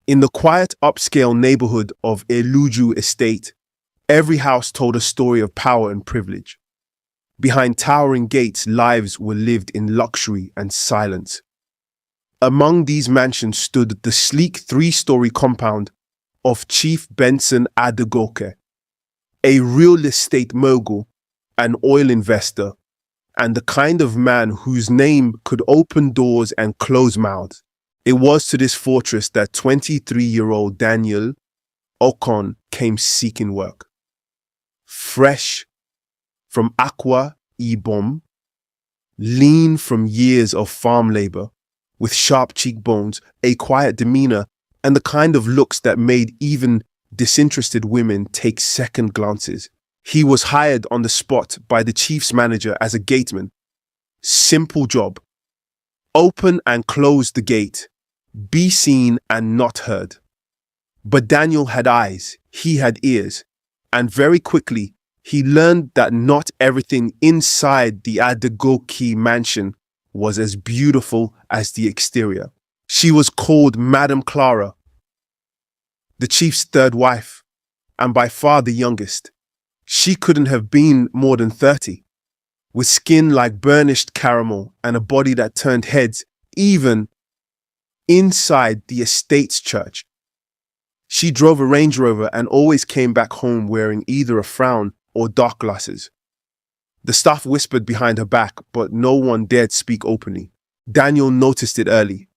In the quiet upscale neighborhood of Eluju Estate, every house told a story of power and privilege. Behind towering gates, lives were lived in luxury and silence. Among these mansions stood the sleek three-story compound of Chief Benson Adegoke, a real estate mogul, an oil investor, and the kind of man whose name could open doors and close mouths. It was to this fortress that 23-year-old Daniel Okon came seeking work. Fresh from Akwa Ibom, lean from years of farm labor, with sharp cheekbones, a quiet demeanor, and the kind of looks that made even disinterested women take second glances. He was hired on the spot by the chief's manager as a gateman. Simple job. Open and close the gate. Be seen and not heard. But Daniel had eyes, he had ears, and very quickly he learned that not everything inside the Adegoke mansion was as beautiful as the exterior. She was called Madame Clara, the chief's third wife, and by far the youngest. She couldn't have been more than 30, with skin like burnished caramel and a body that turned heads even inside the estate's church. She drove a Range Rover and always came back home wearing either a frown or dark glasses. The staff whispered behind her back, but no one dared speak openly. Daniel noticed it early.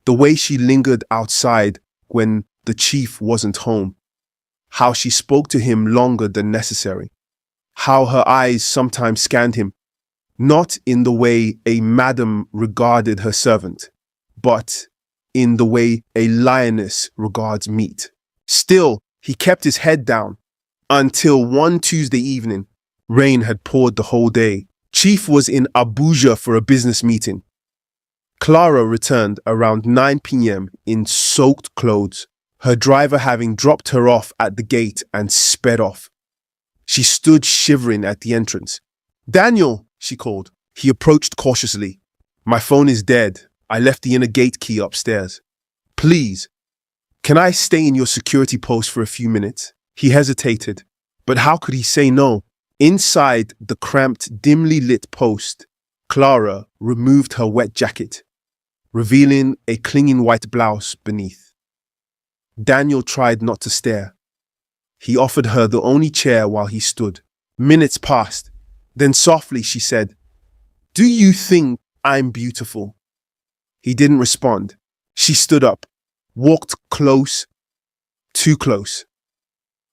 The way she lingered outside when the chief wasn't home. How she spoke to him longer than necessary. How her eyes sometimes scanned him, not in the way a madam regarded her servant, but in the way a lioness regards meat. Still, he kept his head down until one Tuesday evening. Rain had poured the whole day. Chief was in Abuja for a business meeting. Clara returned around 9 p.m. in soaked clothes, her driver having dropped her off at the gate and sped off. She stood shivering at the entrance. "Daniel," she called. He approached cautiously. "My phone is dead. I left the inner gate key upstairs. Please, can I stay in your security post for a few minutes?" He hesitated, but how could he say no? Inside the cramped, dimly lit post, Clara removed her wet jacket, revealing a clinging white blouse beneath. Daniel tried not to stare. He offered her the only chair while he stood. Minutes passed. Then softly she said, "Do you think I'm beautiful?" He didn't respond. She stood up, walked close, too close.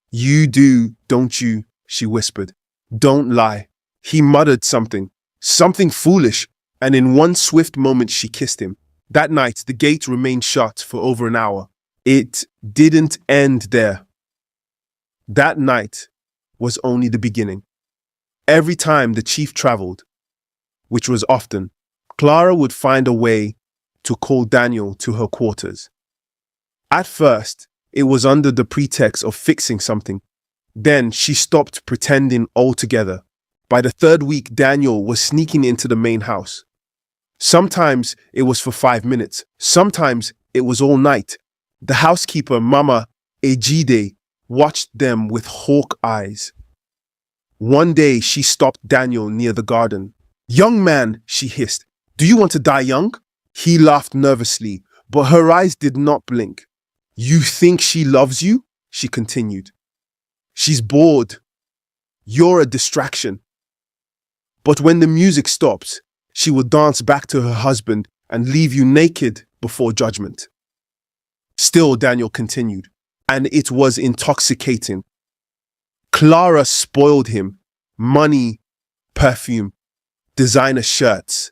"You do, don't you?" she whispered. "Don't lie." He muttered something foolish, and in one swift moment she kissed him. That night, the gate remained shut for over an hour. It didn't end there. That night was only the beginning. Every time the chief traveled, which was often, Clara would find a way to call Daniel to her quarters. At first, it was under the pretext of fixing something. Then she stopped pretending altogether. By the third week, Daniel was sneaking into the main house. Sometimes it was for 5 minutes. Sometimes it was all night. The housekeeper, Mama Ejide, watched them with hawk eyes. One day she stopped Daniel near the garden. "Young man," she hissed, "do you want to die young?" He laughed nervously, but her eyes did not blink. "You think she loves you?" she continued. "She's bored. You're a distraction." But when the music stops, she would dance back to her husband and leave you naked before judgment. Still, Daniel continued, and it was intoxicating. Clara spoiled him. Money, perfume, designer shirts.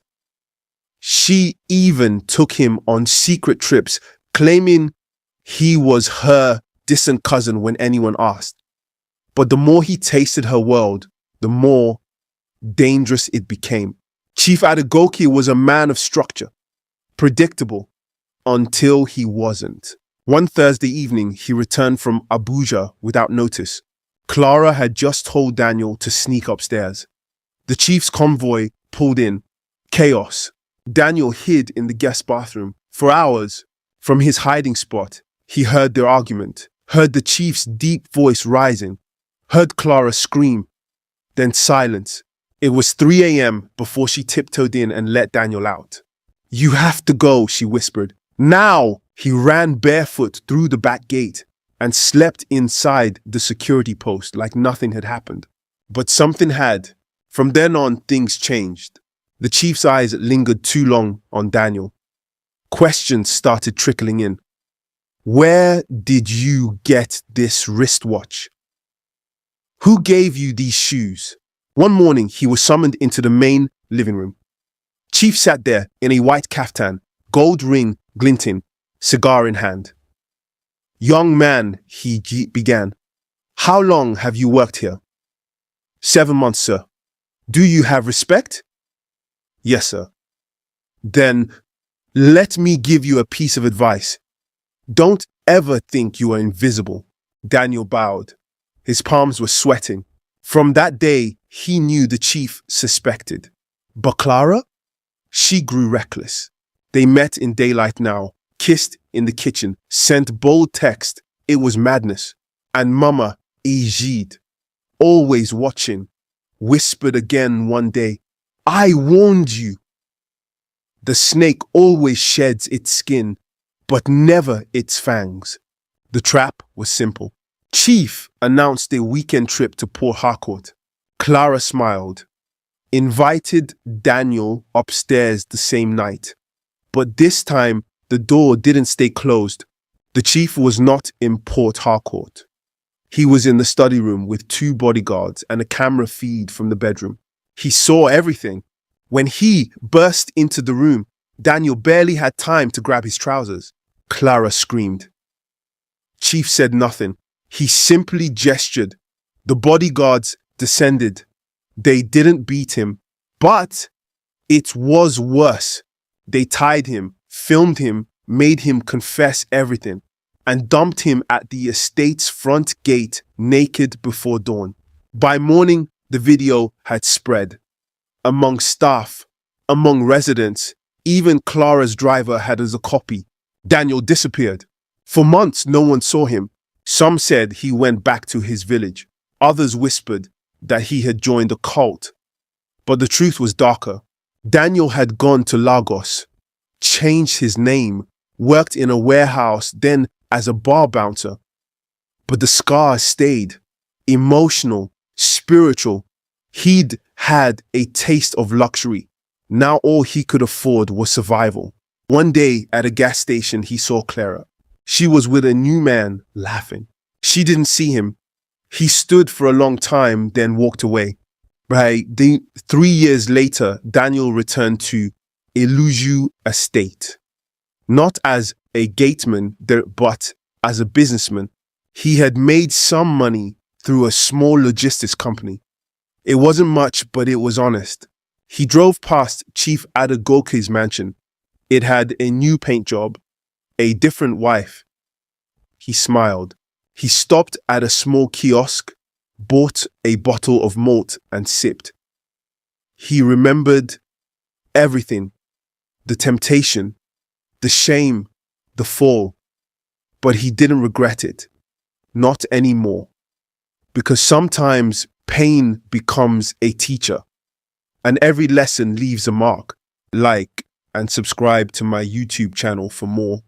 She even took him on secret trips, claiming he was her distant cousin when anyone asked. But the more he tasted her world, the more dangerous it became. Chief Adegoke was a man of structure, predictable, until he wasn't. One Thursday evening, he returned from Abuja without notice. Clara had just told Daniel to sneak upstairs. The chief's convoy pulled in. Chaos. Daniel hid in the guest bathroom. For hours, from his hiding spot, He heard their argument, heard the chief's deep voice rising, heard Clara scream, then silence. It was 3 a.m. before she tiptoed in and let Daniel out. "You have to go," she whispered. "Now!" He ran barefoot through the back gate and slept inside the security post like nothing had happened. But something had. From then on, things changed. The chief's eyes lingered too long on Daniel. Questions started trickling in. Where did you get this wristwatch? Who gave you these shoes? One morning, he was summoned into the main living room. Chief sat there in a white kaftan, gold ring glinting, cigar in hand. "Young man," he began, "how long have you worked here?" 7 months, sir." "Do you have respect?" "Yes, sir." "Then let me give you a piece of advice. Don't ever think you are invisible." Daniel bowed. His palms were sweating. From that day, he knew the chief suspected. But Clara? She grew reckless. They met in daylight now, kissed in the kitchen, sent bold text. It was madness. And Mama, Egide, always watching, whispered again one day, "I warned you." The snake always sheds its skin, but never its fangs. The trap was simple. Chief announced a weekend trip to Port Harcourt. Clara smiled, invited Daniel upstairs the same night. But this time, the door didn't stay closed. The chief was not in Port Harcourt. He was in the study room with 2 bodyguards and a camera feed from the bedroom. He saw everything. When he burst into the room, Daniel barely had time to grab his trousers. Clara screamed. Chief said nothing. He simply gestured. The bodyguards descended. They didn't beat him, but it was worse. They tied him, filmed him, made him confess everything, and dumped him at the estate's front gate naked before dawn. By morning, the video had spread. Among staff, among residents, even Clara's driver had as a copy. Daniel disappeared. For months, no one saw him. Some said he went back to his village. Others whispered that he had joined a cult. But the truth was darker. Daniel had gone to Lagos, changed his name, worked in a warehouse, then as a bar bouncer. But the scars stayed. Emotional, spiritual. He'd had a taste of luxury. Now all he could afford was survival. One day at a gas station, he saw Clara. She was with a new man, laughing. She didn't see him. He stood for a long time, then walked away. 3 years later, Daniel returned to Eluju Estate. Not as a gateman, but as a businessman. He had made some money through a small logistics company. It wasn't much, but it was honest. He drove past Chief Adegoke's mansion. It had a new paint job, a different wife. He smiled. He stopped at a small kiosk, bought a bottle of malt and sipped. He remembered everything, the temptation, the shame, the fall, but he didn't regret it. Not anymore. Because sometimes pain becomes a teacher, and every lesson leaves a mark. Like and subscribe to my YouTube channel for more.